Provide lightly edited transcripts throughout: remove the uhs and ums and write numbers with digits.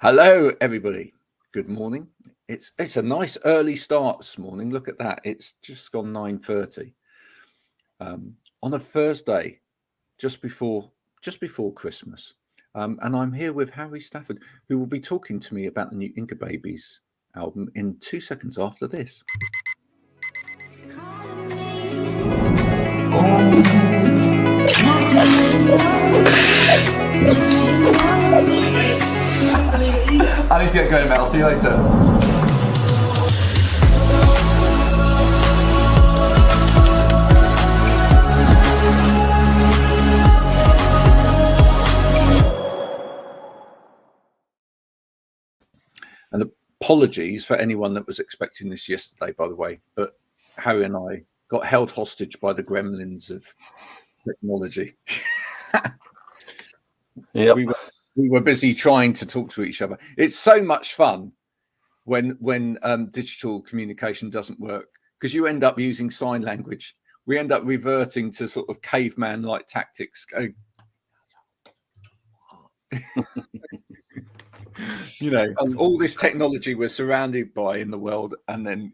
Hello, everybody. Good morning. It's a nice early start this morning. Look at that. It's just gone 9:30 on a Thursday, just before Christmas. And I'm here with Harry Stafford, who will be talking to me about the new Inca Babies album in 2 seconds after this. I need to get going, Mel. See you later. And apologies for anyone that was expecting this yesterday, by the way, but Harry and I got held hostage by the gremlins of technology. Yep. We were busy trying to talk to each other. It's so much fun when digital communication doesn't work, because you end up using sign language. We end up reverting to sort of caveman-like tactics. All this technology we're surrounded by in the world, and then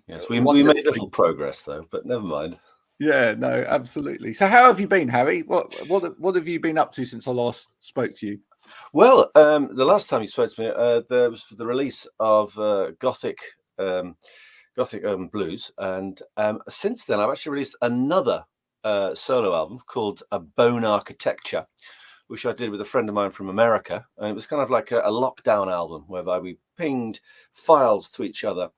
Yes, we made little progress though, but never mind. Yeah, no, absolutely. So how have you been, Harry? What have you been up to since I last spoke to you? Well, the last time you spoke to me, there was the release of Gothic Blues, and since then I've actually released another solo album called A Bone Architecture, which I did with a friend of mine from America, and it was kind of like a lockdown album whereby we pinged files to each other,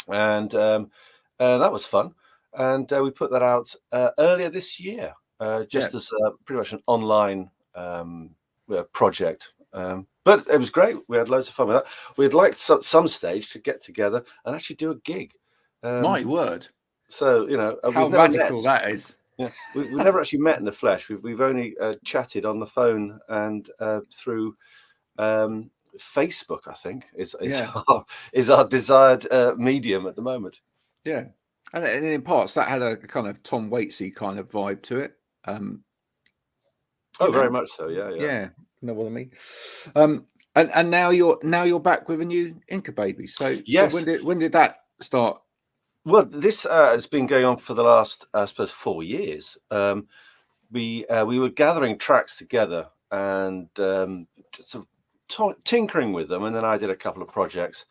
and that was fun. And we put that out earlier this year, as pretty much an online project. But it was great. We had loads of fun with that. We'd like at some stage to get together and actually do a gig. My word! So how radical that is. Yeah, we've never actually met in the flesh. We've only chatted on the phone and through Facebook. I think is our desired medium at the moment. Yeah. And in parts, that had a kind of Tom Waitsy kind of vibe to it. Very much so. Yeah. Yeah, you know what I mean. And now you're back with a new Inca Babies. So yes. So when did that start? Well, this has been going on for the last, I suppose, 4 years. We were gathering tracks together and sort of tinkering with them, and then I did a couple of projects,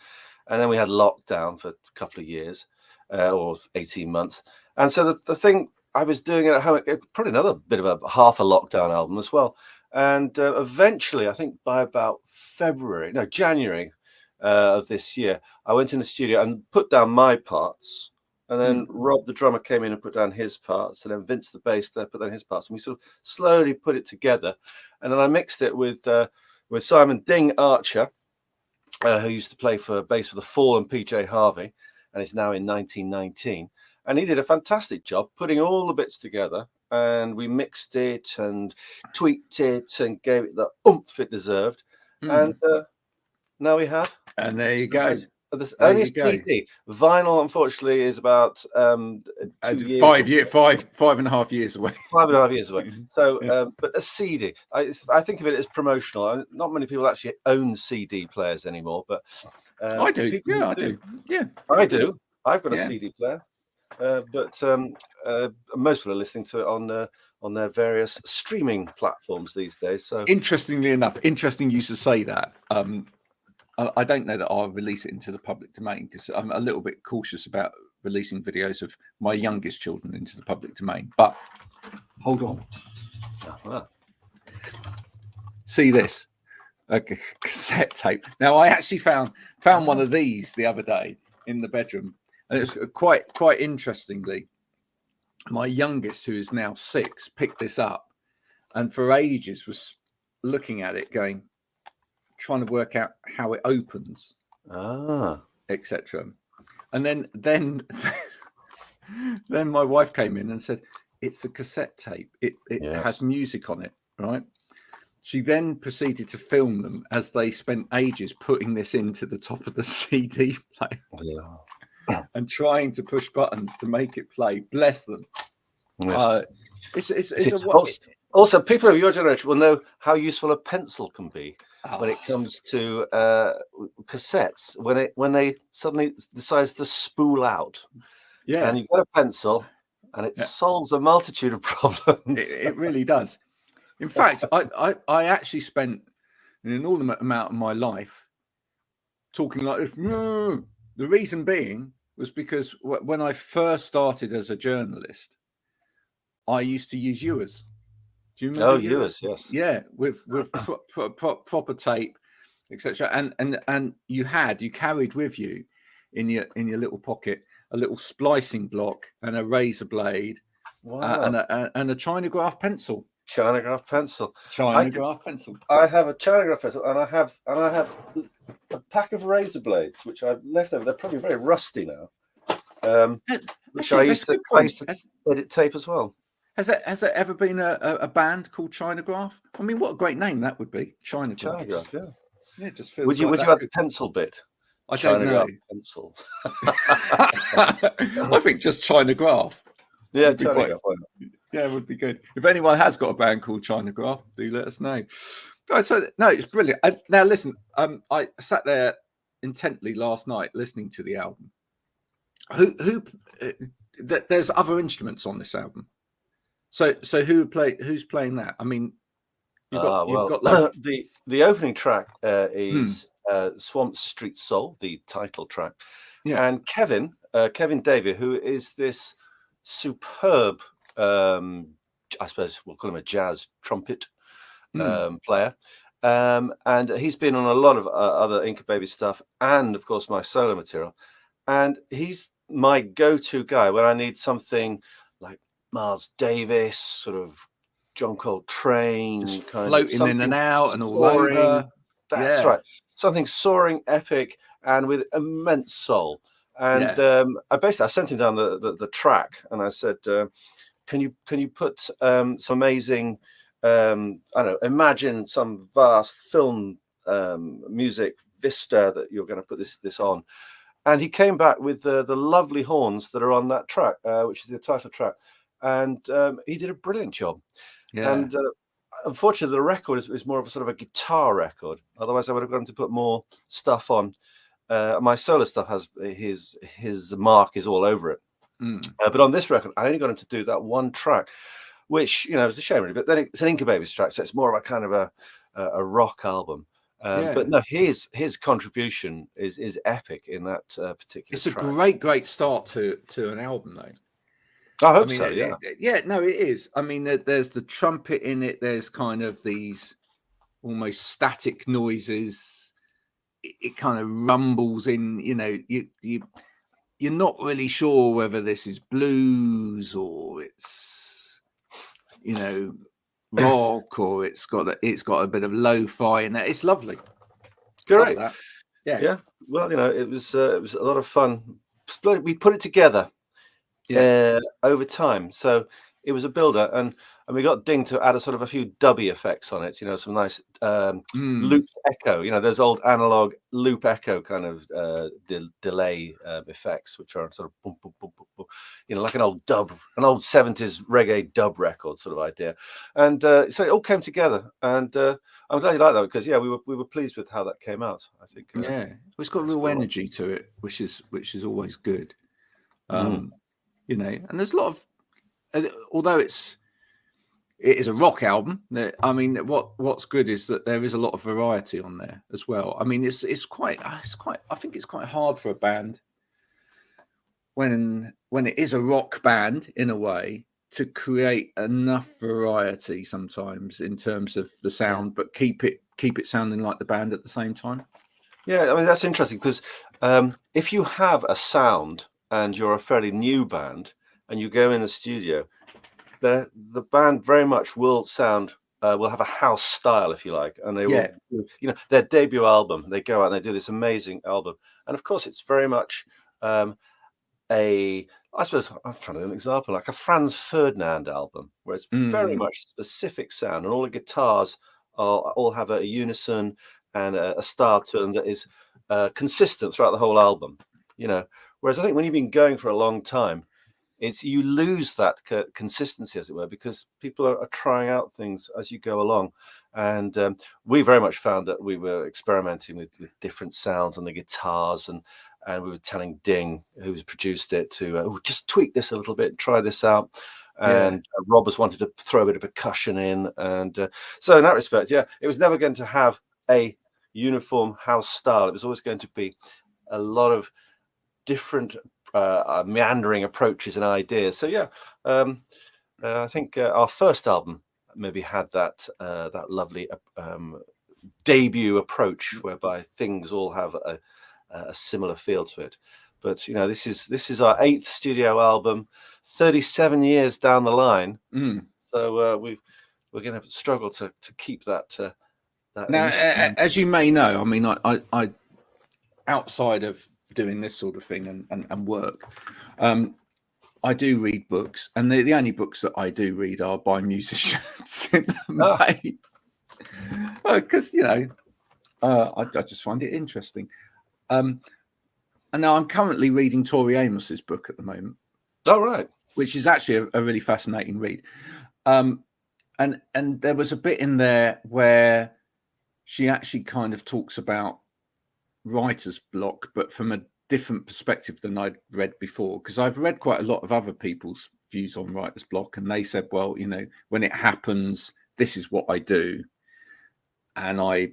and then we had lockdown for a couple of years. Or 18 months. And so the thing I was doing it at home, probably another bit of a half a lockdown album as well. And eventually, I think by about January of this year, I went in the studio and put down my parts. And then Rob, the drummer, came in and put down his parts. And then Vince, the bass player, put down his parts. And we sort of slowly put it together. And then I mixed it with Simon Ding Archer, who used to play for bass for The Fall and PJ Harvey, and it's now in 1919. And he did a fantastic job putting all the bits together, and we mixed it and tweaked it and gave it the oomph it deserved. And now we have. And there you go. There's only a CD. Vinyl, unfortunately, is about 2 years. 5.5 years away. 5.5 years away. So, but a CD, I think of it as promotional. Not many people actually own CD players anymore, but I do. Yeah, I do. Yeah, I do. I've got a CD player, but most people are listening to it on their various streaming platforms these days. So, interesting you should say that. I don't know that I'll release it into the public domain, because I'm a little bit cautious about releasing videos of my youngest children into the public domain. But hold on. See this. A cassette tape. Now, I actually found one of these the other day in the bedroom, and it's quite interestingly, my youngest, who is now 6, picked this up, and for ages was looking at it, trying to work out how it opens, etc. And then my wife came in and said, "It's a cassette tape. It has music on it, right?" She then proceeded to film them as they spent ages putting this into the top of the CD player and trying to push buttons to make it play. Bless them. Also, people of your generation will know how useful a pencil can be. when it Ah, comes to cassettes. When they suddenly decides to spool out, yeah, and you've got a pencil, and it yeah, solves a multitude of problems. it really does. In fact, I actually spent an inordinate amount of my life talking like this. The reason being was because when I first started as a journalist, I used to use Ewers. Do you remember Oh, Ewers? yours, yes. Yeah, with proper tape, etc. And you carried with you in your little pocket a little splicing block and a razor blade Wow. and a Chinograph pencil. Chinograph pencil. I could, Chinograph pencil. I have a Chinograph pencil, and I have a pack of razor blades which I've left over. They're probably very rusty now. Which Actually, that's a good I point. used to edit tape as well. Has there ever been a band called Chinograph? I mean, what a great name that would be, Chinograph. Chinograph, yeah. Yeah, it just feels Would you like would you that add the could. pencil bit? I don't know. Chinograph pencil. I think just Chinograph Yeah, would be quite. Chinograph. Why not? Yeah, it would be good. If anyone has got a band called Chinograph, do let us know. Right, so no, it's brilliant. Now listen, I sat there intently last night listening to the album. There's other instruments on this album. So who's playing that? I mean, you've got like the opening track is Swamp Street Soul, the title track, yeah. and Kevin Davey, who is this superb, I suppose we'll call him a jazz trumpet player, and he's been on a lot of other Inca Baby stuff, and of course my solo material, and he's my go-to guy when I need something like Miles Davis, sort of John Coltrane, Just kind floating of in and out and all soaring. over. That's Yeah. right, something soaring, epic, and with immense soul. And I sent him down the track, and I said, "Can you put some amazing, I don't know, imagine some vast film music vista that you're going to put this on." And he came back with the lovely horns that are on that track, which is the title track. And he did a brilliant job. Yeah. And unfortunately, the record is more of a sort of a guitar record. Otherwise, I would have got him to put more stuff on. My solo stuff has his mark is all over it. But on this record, I only got him to do that one track, which, you know, is a shame really. But then it's an Inca Babies track, so it's more of a kind of a rock album. But no, his contribution is epic in that particular It's track. a great start to an album, though. I hope so. Yeah. No, it is. I mean, there's the trumpet in it. There's kind of these almost static noises. It kind of rumbles in. You know, you're not really sure whether this is blues or it's, you know, rock or it's got a bit of lo-fi in it. It's lovely. Great. Yeah. Well, you know, it was a lot of fun. We put it together over time, so it was a builder, and we got Ding to add a sort of a few dubby effects on it. You know, some nice loop echo. You know, those old analog loop echo kind of delay effects, which are sort of boom, boom, boom, boom, boom, you know, like an old 70s reggae dub record sort of idea. And so it all came together, and I'm glad you like that, because we were pleased with how that came out. I think it's got real energy to it, which is always good. You know, and there's a lot of, although it is a rock album. I mean, what's good is that there is a lot of variety on there as well. I mean, it's quite. I think it's quite hard for a band when it is a rock band in a way to create enough variety sometimes in terms of the sound, but keep it sounding like the band at the same time. Yeah, I mean, that's interesting, because if you have a sound and you're a fairly new band and you go in the studio, the band very much will sound will have a house style, if you like, and they will, you know, their debut album, they go out and they do this amazing album, and of course it's very much I suppose I'm trying to do an example, like a Franz Ferdinand album, where it's very much specific sound, and all the guitars all have a unison and a style to them that is consistent throughout the whole album, you know. Whereas I think when you've been going for a long time, it's you lose that consistency, as it were, because people are trying out things as you go along. And we very much found that we were experimenting with different sounds on the guitars, and we were telling Ding, who's produced it, to just tweak this a little bit, try this out. And Rob was wanted to throw a bit of percussion in, and so in that respect, yeah, it was never going to have a uniform house style. It was always going to be a lot of different meandering approaches and ideas. So yeah, I think our first album maybe had that that lovely debut approach, whereby things all have a similar feel to it. But you know, this is our 8th studio album, 37 years down the line. So we're going to struggle to keep that. Now, as you may know, I mean, I outside of doing this sort of thing and work, I do read books, and the only books that I do read are by musicians because you know, I just find it interesting. And now I'm currently reading Tori Amos's book at the moment. Oh, right. Which is actually a really fascinating read. And there was a bit in there where she actually kind of talks about writer's block, but from a different perspective than I'd read before, because I've read quite a lot of other people's views on writer's block, and they said, well, you know, when it happens, this is what I do. And I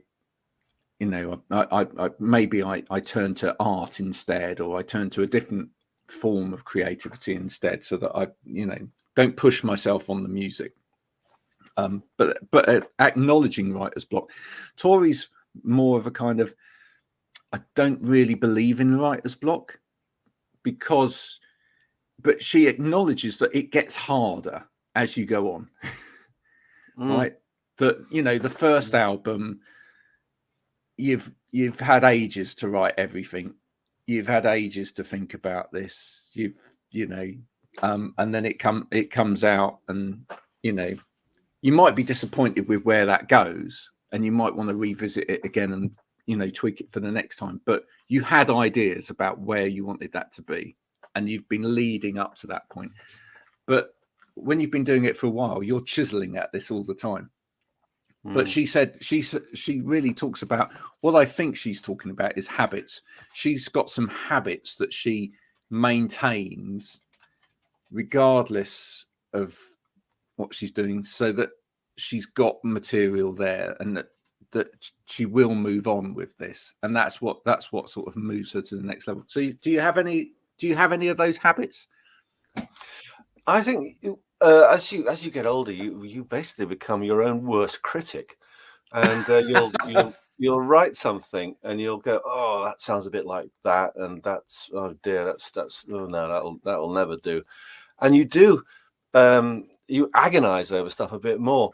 maybe I turn to art instead, or I turn to a different form of creativity instead, so that I, you know, don't push myself on the music. But acknowledging writer's block. Tori's more of a kind of, I don't really believe in writer's block, but she acknowledges that it gets harder as you go on. Right? That, you know, the first album, you've had ages to write everything. You've had ages to think about this. And then it comes out, and you know, you might be disappointed with where that goes, and you might want to revisit it again and, you know, tweak it for the next time. But you had ideas about where you wanted that to be, and you've been leading up to that point. But when you've been doing it for a while, you're chiseling at this all the time. But she said she really talks about, what I think she's talking about is habits. She's got some habits that she maintains regardless of what she's doing, so that she's got material there, and that she will move on with this, and that's what sort of moves her to the next level. So do you have any of those habits? I think as you get older, you basically become your own worst critic, and you'll write something and you'll go, oh, that sounds a bit like that, and that's, oh dear, that's oh no, that'll never do. And you agonize over stuff a bit more,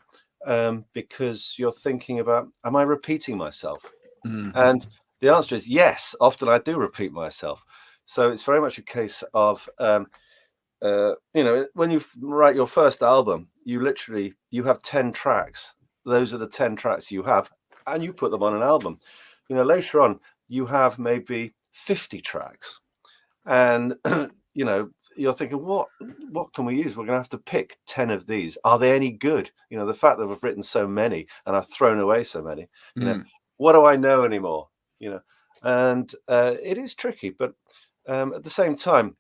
because you're thinking about, am I repeating myself? And the answer is yes. Often I do repeat myself. So it's very much a case of you know, when you write your first album, you have 10 tracks. Those are the 10 tracks you have, and you put them on an album. You know, later on, you have maybe 50 tracks, and you know, you're thinking, what can we use? We're going to have to pick 10 of these. Are they any good? You know, the fact that we've written so many and I've thrown away so many, you know, what do I know anymore? You know, and it is tricky, but at the same time,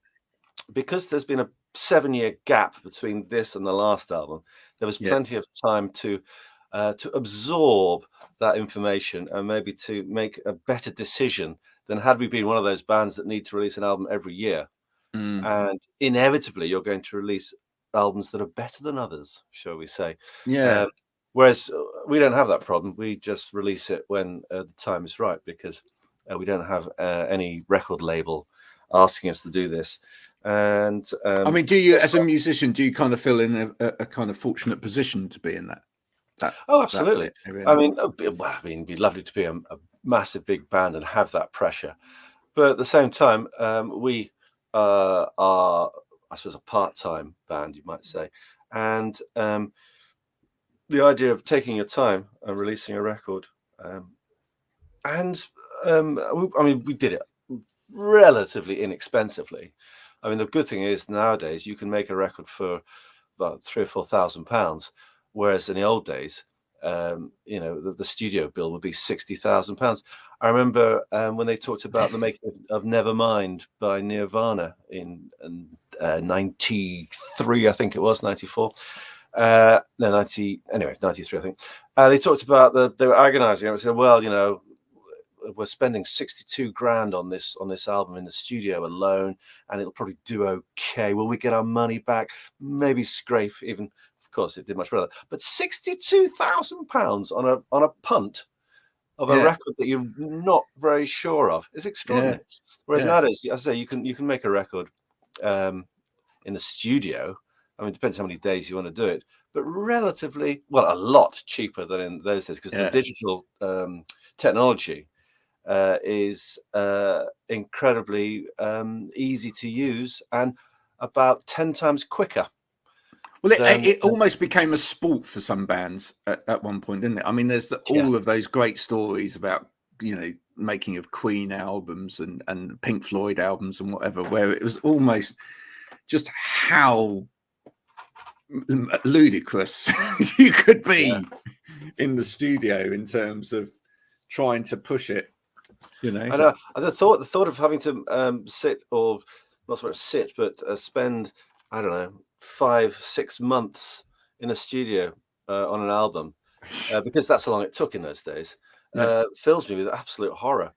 because there's been a 7-year gap between this and the last album, there was plenty of time to absorb that information and maybe to make a better decision than had we been one of those bands that need to release an album every year. And inevitably you're going to release albums that are better than others, shall we say. Whereas we don't have that problem. We just release it when the time is right, because we don't have any record label asking us to do this. And I mean, do you, as a musician, do you kind of feel in a kind of fortunate position to be in that? Oh, absolutely. I mean, it'd be lovely to be a massive big band and have that pressure, but at the same time, we are, I suppose, a part-time band, you might say, and the idea of taking your time and releasing a record, I mean, we did it relatively inexpensively. I mean, the good thing is nowadays you can make a record for about £3,000 or £4,000, whereas in the old days, you know, the studio bill would be £60,000. I remember when they talked about the making of Nevermind by Nirvana in 93, I think it was 94. No, 90, anyway, 93, I think. They talked about they were agonizing. I was saying, well, you know, we're spending 62 grand on this album in the studio alone, and it'll probably do okay. Will we get our money back? Maybe scrape even. Of course, it did much better. But £62,000 on a punt of a record that you're not very sure of is extraordinary. Whereas nowadays, as I say, you can make a record in the studio. I mean, it depends how many days you want to do it, but relatively, well, a lot cheaper than in those days, because the digital technology is incredibly easy to use and about 10 times quicker. Well, it almost became a sport for some bands at one point, didn't it? I mean, there's all of those great stories about, you know, making of Queen albums and Pink Floyd albums and whatever, where it was almost just how ludicrous you could be in the studio in terms of trying to push it. You know, I know. The thought of having to sit, or not so much sit, but spend, I don't know, 5-6 months in a studio on an album, because that's how long it took in those days, fills me with absolute horror.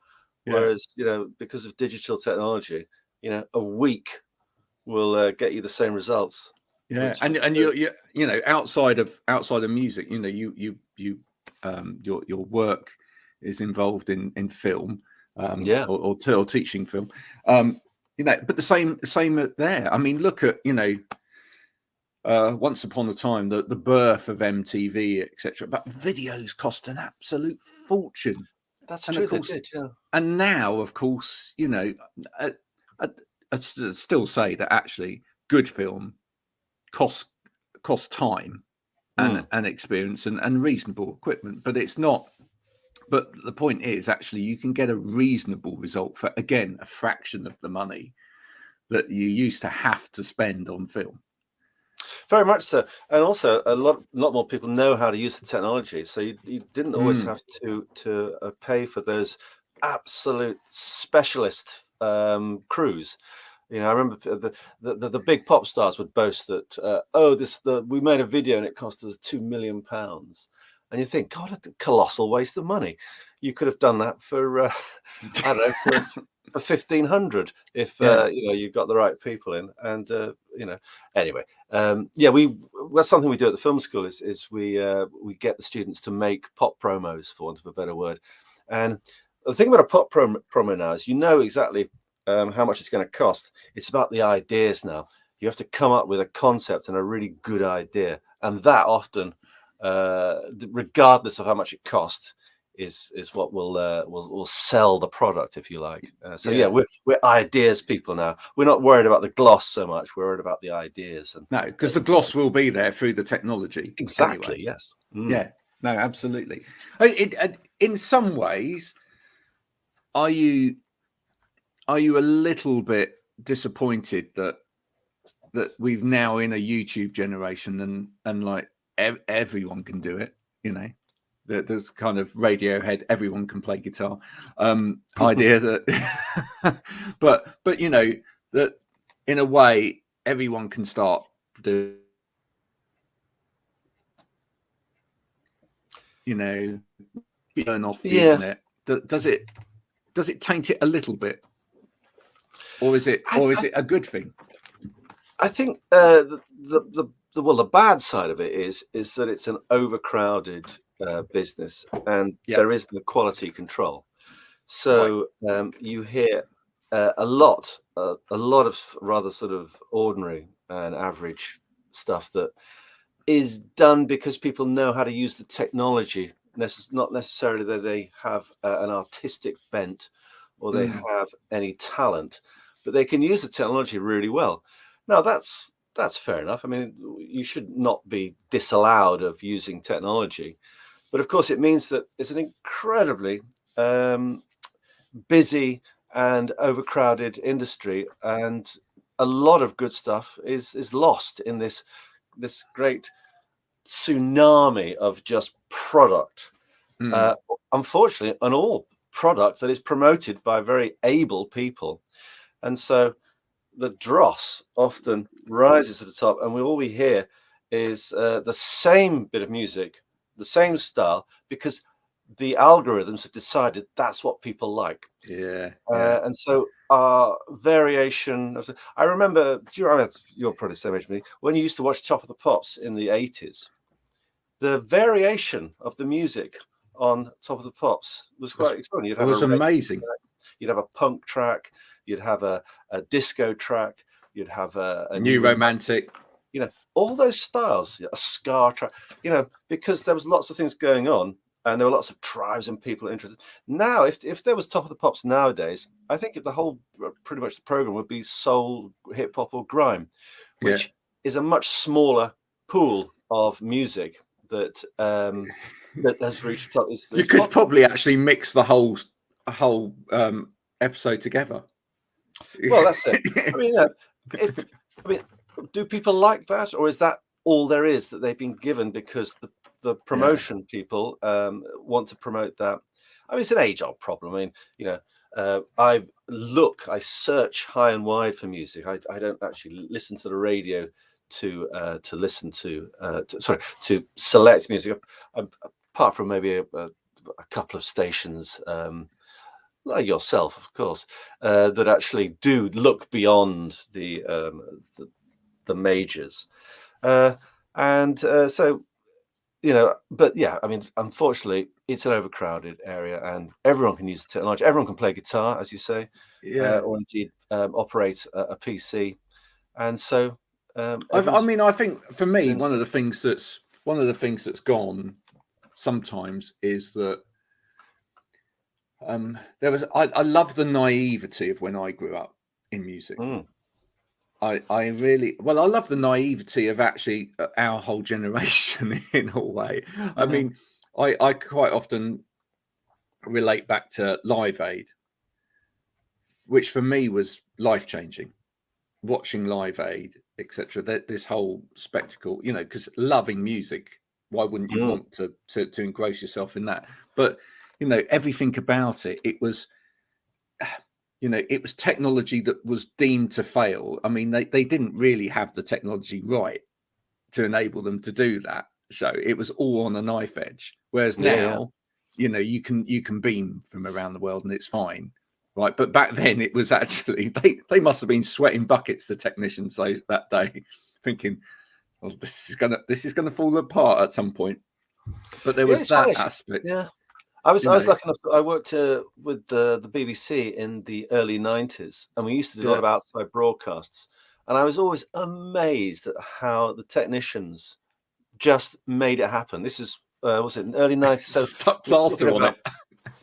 Whereas, you know, because of digital technology, you know, a week will get you the same results. Yeah, and you know, outside of music, you know, your work is involved in film. Or teaching film, you know, but the same there. I mean, look at, you know, once upon a time, the birth of MTV, etc. But videos cost an absolute fortune. That's true. Of course, and now, of course, you know, I'd still say that actually good film costs time and experience and reasonable equipment, but it's not. But the point is, actually, you can get a reasonable result for, again, a fraction of the money that you used to have to spend on film. Very much so. And also, a lot more people know how to use the technology. So you didn't always have to pay for those absolute specialist crews. You know, I remember the big pop stars would boast that, we made a video and it cost us £2 million. And you think, God, a colossal waste of money. You could have done that for, I don't know, for 1,500 if you know, you got the right people in. And you know, anyway, that's something we do at the film school. Is we get the students to make pop promos, for want of a better word. And the thing about a pop promo now is, you know exactly how much it's going to cost. It's about the ideas now. You have to come up with a concept and a really good idea, and that often, regardless of how much it costs, is what will sell the product, if you like. We're ideas people now. We're not worried about the gloss so much. We're worried about the ideas. And no, because the gloss will be there through the technology. Exactly. Anyway. Yes. Yeah. No, absolutely. In some ways, are you a little bit disappointed that we've now in a YouTube generation and like everyone can do it, you know? There's kind of Radiohead, everyone can play guitar idea that, but you know, that in a way everyone can start doing, you know, burn off the internet. Does it taint it a little bit, or is it a good thing? I think the bad side of it is that it's an overcrowded business, and there isn't the quality control. So you hear a lot of rather sort of ordinary and average stuff that is done because people know how to use the technology. Not necessarily that they have an artistic bent or they have any talent, but they can use the technology really well. Now that's fair enough. I mean, you should not be disallowed of using technology, but of course it means that it's an incredibly busy and overcrowded industry, and a lot of good stuff is lost in this great tsunami of just product. Unfortunately, an all product that is promoted by very able people, and so the dross often rises to the top, and all we hear is the same bit of music, the same style, because the algorithms have decided that's what people like. And so our variation of I remember, you're probably the same age as me, when you used to watch Top of the Pops in the 80s, the variation of the music on Top of the Pops was quite extraordinary. It was amazing. You'd have a punk track, you'd have a disco track, you'd have a new romantic, all those styles, a ska track, because there was lots of things going on, and there were lots of tribes and people interested. Now, if there was Top of the Pops nowadays, I think pretty much the program would be soul, hip hop, or grime, which is a much smaller pool of music that that has reached top. You could probably actually mix the whole episode together. Well, that's it. I mean, do people like that, or is that all there is that they've been given because the promotion people want to promote that? I mean, it's an age-old problem. I mean, I search high and wide for music. I don't actually listen to the radio to listen to select music, apart from maybe a couple of stations like yourself, of course, that actually do look beyond the majors, so but yeah, I mean, unfortunately, it's an overcrowded area, and everyone can use the technology. Everyone can play guitar, as you say, or indeed operate a PC, and so. I mean, I think for me, one of the things that's gone sometimes is that I love the naivety of when I grew up in music. I love the naivety of actually our whole generation in a way. I mean, I quite often relate back to Live Aid, which for me was life-changing. Watching Live Aid, etc. This whole spectacle, because loving music, why wouldn't you want to engross yourself in that? But everything about it, it was technology that was deemed to fail. I mean, they didn't really have the technology right to enable them to do that. So it was all on a knife edge. Whereas now, you can beam from around the world and it's fine. Right, but back then it was actually they must have been sweating buckets, the technicians that day, thinking, "Well, this is gonna fall apart at some point." But there was that aspect. Yeah, I was lucky enough. I worked with the BBC in the early 90s, and we used to do a lot of outside broadcasts. And I was always amazed at how the technicians just made it happen. This is was it in the early 90s? So stuck plaster on it.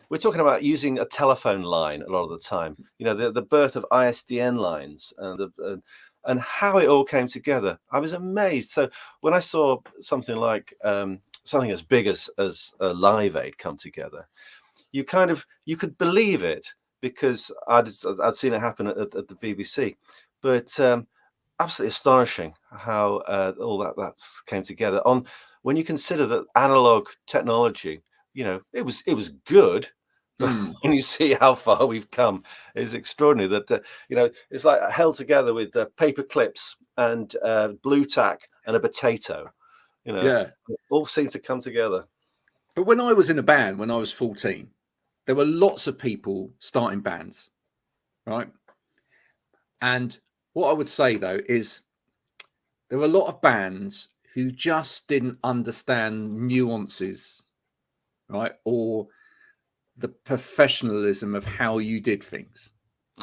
We're talking about using a telephone line a lot of the time. The birth of ISDN lines and how it all came together. I was amazed. So when I saw something like something as big as a Live Aid come together, you could believe it because I'd seen it happen at the BBC. But absolutely astonishing how all that came together. When you consider that analog technology, it was good. But when you see how far we've come, it's extraordinary that it's like held together with paper clips and blue tack and a potato. It all seemed to come together. But when I was in a band, when I was 14, there were lots of people starting bands, right? And what I would say though is there were a lot of bands who just didn't understand nuances, right, or the professionalism of how you did things.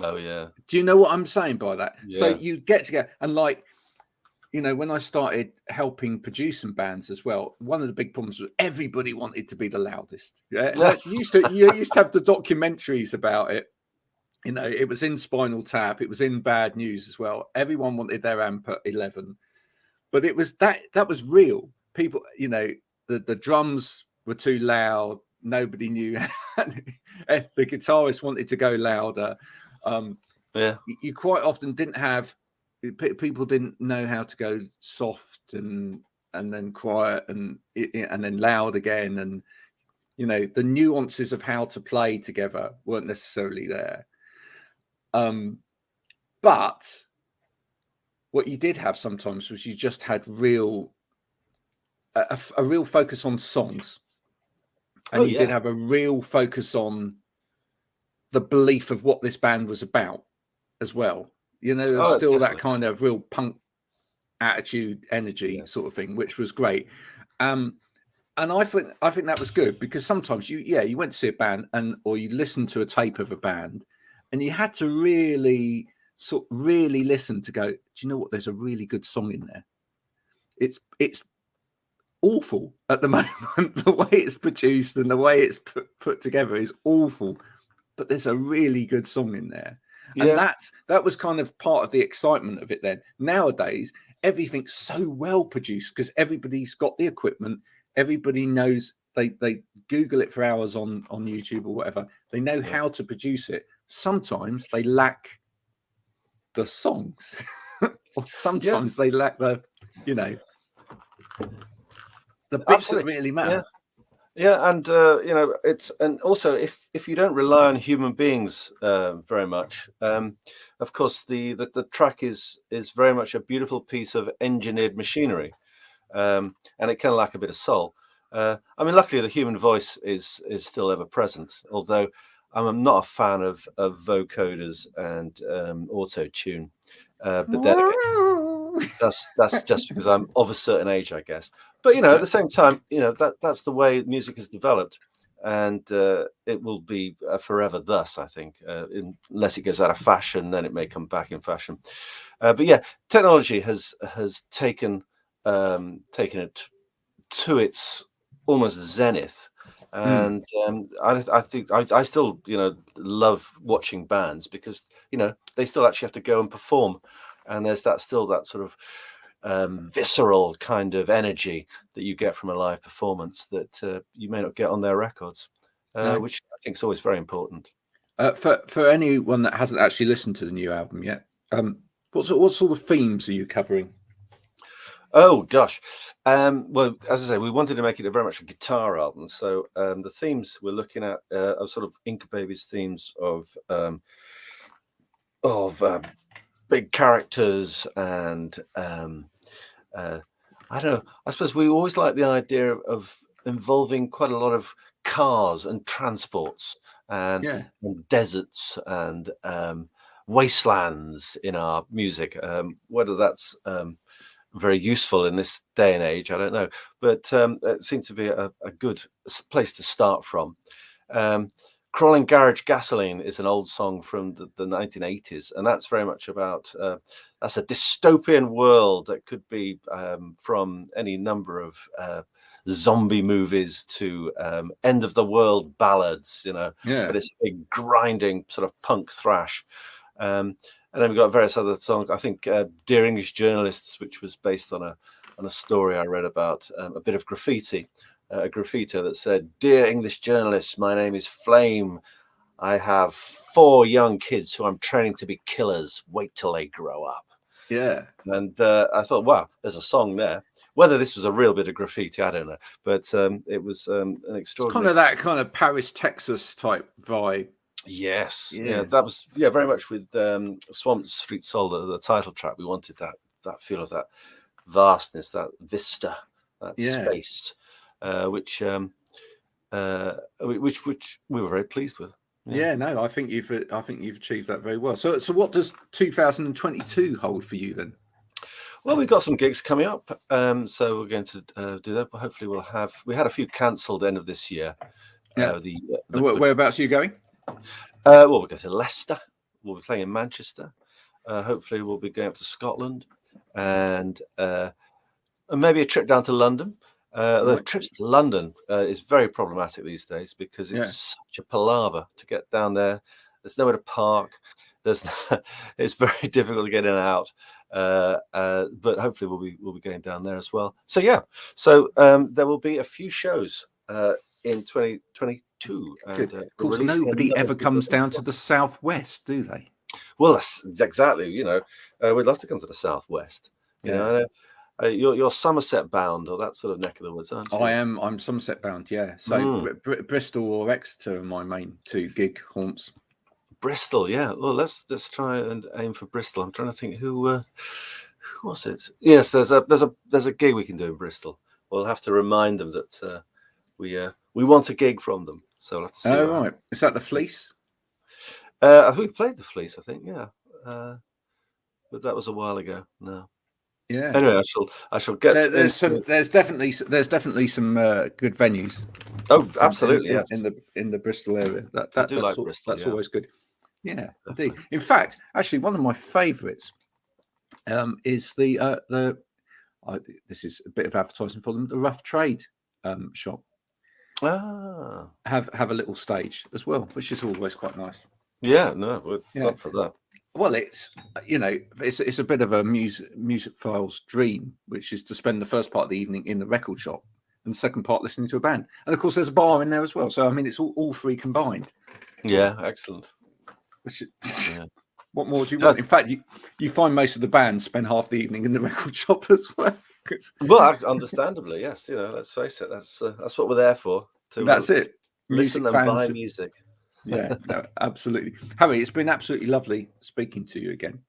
Oh yeah. Do you know what I'm saying by that? Yeah. So you get together and when I started helping produce some bands as well, one of the big problems was everybody wanted to be the loudest. Yeah. You used to have the documentaries about it. It was in Spinal Tap, it was in Bad News as well. Everyone wanted their amp at 11. But it was that was real. People, the drums were too loud. Nobody knew. The guitarist wanted to go louder. You quite often didn't have people didn't know how to go soft and then quiet and then loud again, and the nuances of how to play together weren't necessarily there. But what you did have sometimes was you just had a real focus on songs, and you did have a real focus on the belief of what this band was about as well. There's still that kind of real punk attitude, energy sort of thing, which was great. And I think that was good, because sometimes you went to see a band or you listened to a tape of a band, and you had to really listen to go, do you know what? There's a really good song in there. It's awful at the moment. The way it's produced and the way it's put together is awful, but there's a really good song in there. And that was kind of part of the excitement of it then. Nowadays, everything's so well produced because everybody's got the equipment. Everybody knows, they Google it for hours on YouTube or whatever. They know how to produce it. Sometimes they lack the songs. Or sometimes they lack the bits that really matter. And and also if you don't rely on human beings very much, of course the track is very much a beautiful piece of engineered machinery, and it can lack a bit of soul. I mean, luckily the human voice is still ever present, although I'm not a fan of vocoders and auto tune, but then again, that's just because I'm of a certain age, I guess. But at the same time, that's the way music has developed, and it will be forever thus, I think, unless it goes out of fashion, then it may come back in fashion. But yeah, technology has taken it to its almost zenith, and I think I still love watching bands, because they still actually have to go and perform, and there's that sort of visceral kind of energy that you get from a live performance that you may not get on their records, which I think is always very important. For anyone that hasn't actually listened to the new album yet, what sort of themes are you covering? Oh gosh, well, as I say, we wanted to make it very much a guitar album, so the themes we're looking at are sort of Inca Babies themes of big characters, and I don't know. I suppose we always like the idea of involving quite a lot of cars and transports and deserts and wastelands in our music. Whether that's very useful in this day and age, I don't know, but it seemed to be a good place to start from. Crawling Garage Gasoline is an old song from the 1980s, and that's very much about that's a dystopian world that could be from any number of zombie movies to end of the world ballads, but it's a big grinding sort of punk thrash. And then we've got various other songs. I think Dear English Journalists, which was based on a story I read about a bit of graffiti. A graffito that said, "Dear English journalists, my name is Flame. I have 4 young kids who I'm training to be killers. Wait till they grow up." Yeah. And I thought, wow, there's a song there. Whether this was a real bit of graffiti, I don't know. But it was an extraordinary... Kind of that kind of Paris, Texas type vibe. Yes. Yeah, that was very much with Swamp Street Soul, the title track. We wanted that feel of that vastness, that vista, that space. Which we were very pleased with. No, I think you've achieved that very well. So what does 2022 hold for you then? Well, we've got some gigs coming up, so we're going to do that. But hopefully, we had a few cancelled end of this year. Whereabouts are you going? Well, we'll go to Leicester. We'll be playing in Manchester. Hopefully, we'll be going up to Scotland, and maybe a trip down to London. The trips to London is very problematic these days, because it's such a palaver to get down there. There's nowhere to park. It's very difficult to get in and out. But hopefully we'll be going down there as well. So there will be a few shows in 2022. Good. Of course, nobody ever comes down to the southwest, do they? Well, that's exactly. We'd love to come to the southwest. Yeah. You're Somerset bound or that sort of neck of the woods, aren't you? I'm Somerset bound, yeah. So Bristol or Exeter are my main two gig haunts. Bristol, yeah. Well, let's try and aim for Bristol. I'm trying to think who was it? Yes, there's a gig we can do in Bristol. We'll have to remind them that we want a gig from them. So we'll have to see. Oh, right. Is that the Fleece? I think we played the Fleece. I think, yeah. But that was a while ago. No. Yeah. Anyway, I shall get. There's definitely some good venues. Oh, absolutely, yes. In the Bristol area. I do like Bristol. That's always good. Yeah, indeed. In fact, actually, one of my favourites is the this is a bit of advertising for them. The Rough Trade shop. Have a little stage as well, which is always quite nice. Yeah, no, we'd love for that. Well, it's it's a bit of a music file's dream, which is to spend the first part of the evening in the record shop and the second part listening to a band. And of course, there's a bar in there as well. So I mean, it's all three combined. Yeah, excellent. What more do you want? In fact, you find most of the bands spend half the evening in the record shop as well. Well, understandably, yes. Let's face it. That's what we're there for. That's it. Listen and buy music. Yeah, no, absolutely. Harry, it's been absolutely lovely speaking to you again.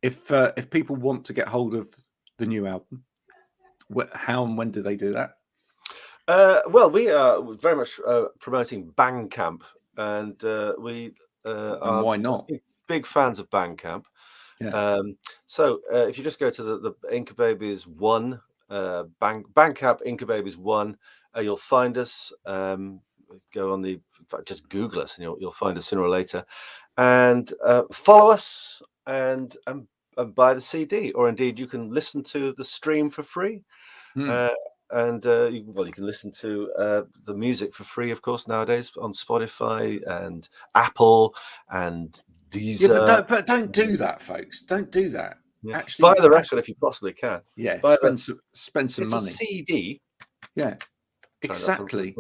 If people want to get hold of the new album, how and when do they do that? Well, we are very much promoting Bandcamp, and we are why not? Big fans of Bandcamp. Yeah. So if you just go to the Inca Babies 1, Bandcamp Inca Babies 1, you'll find us. Go on in fact, just Google us, and you'll find us sooner or later. And follow us and buy the CD, or indeed you can listen to the stream for free. And you can listen to the music for free, of course, nowadays on Spotify and Apple and Deezer. Yeah, but don't do that, folks. Don't do that. Yeah. Actually, buy the record if you possibly can. Yeah, spend some money. It's a CD. Yeah, exactly.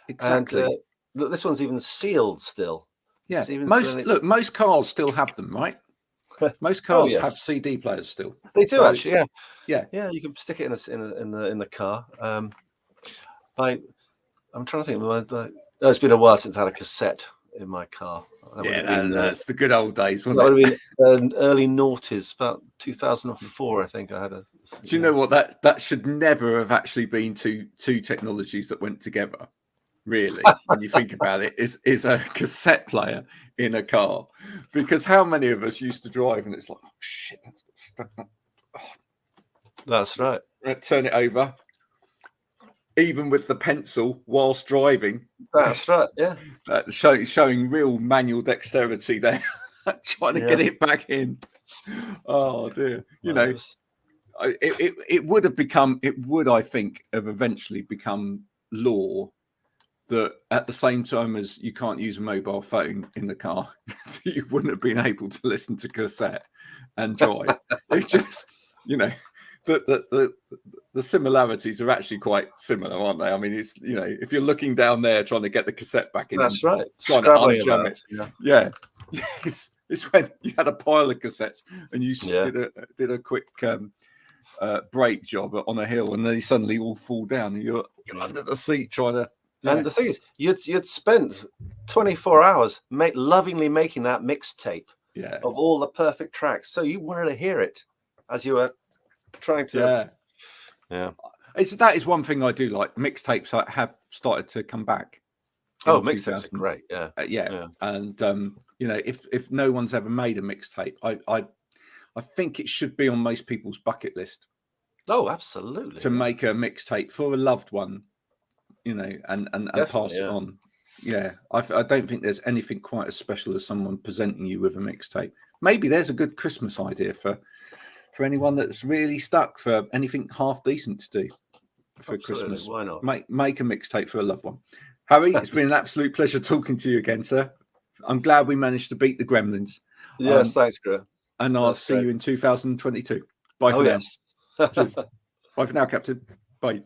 Exactly. And look, this one's even sealed still. Yeah, most cars still have them, right? Most cars have CD players still. They do actually, yeah. You can stick it in the car. I'm trying to think. It's been a while since I had a cassette in my car. That's the good old days. That would have been early noughties, about 2004, I think. I had a. Do you know what that should never have actually been two technologies that went together? Really, when you think about it, is a cassette player in a car, because how many of us used to drive and it's like, oh shit, that's got stuck up. Oh. That's right. Turn it over, even with the pencil whilst driving. That's right. Yeah, showing real manual dexterity there, trying to get it back in. Oh dear, it would have become. It would, I think, have eventually become law that at the same time as you can't use a mobile phone in the car, you wouldn't have been able to listen to cassette and drive. It's just, the similarities are actually quite similar, aren't they? I mean, it's, if you're looking down there trying to get the cassette back in. That's right. Trying to unjam it. Yeah. It's when you had a pile of cassettes and you did a quick brake job on a hill, and they suddenly all fall down and you're under the seat trying to. Yeah. And the thing is, you'd spent 24 hours lovingly making that mixtape of all the perfect tracks. So you wanted to hear it as you were trying to. Yeah. That is one thing I do like. Mixtapes have started to come back. Oh, mixtapes are great. Yeah. And if no one's ever made a mixtape, I think it should be on most people's bucket list. Oh, absolutely. To make a mixtape for a loved one. And pass it on. Yeah, I don't think there's anything quite as special as someone presenting you with a mixtape. Maybe there's a good Christmas idea for anyone that's really stuck for anything half decent to do for Christmas. Why not? Make a mixtape for a loved one. Harry, it's been an absolute pleasure talking to you again, sir. I'm glad we managed to beat the Gremlins. Yes, thanks, Greg. And I'll see you in 2022. Bye for now. Yes. Bye for now, Captain. Bye.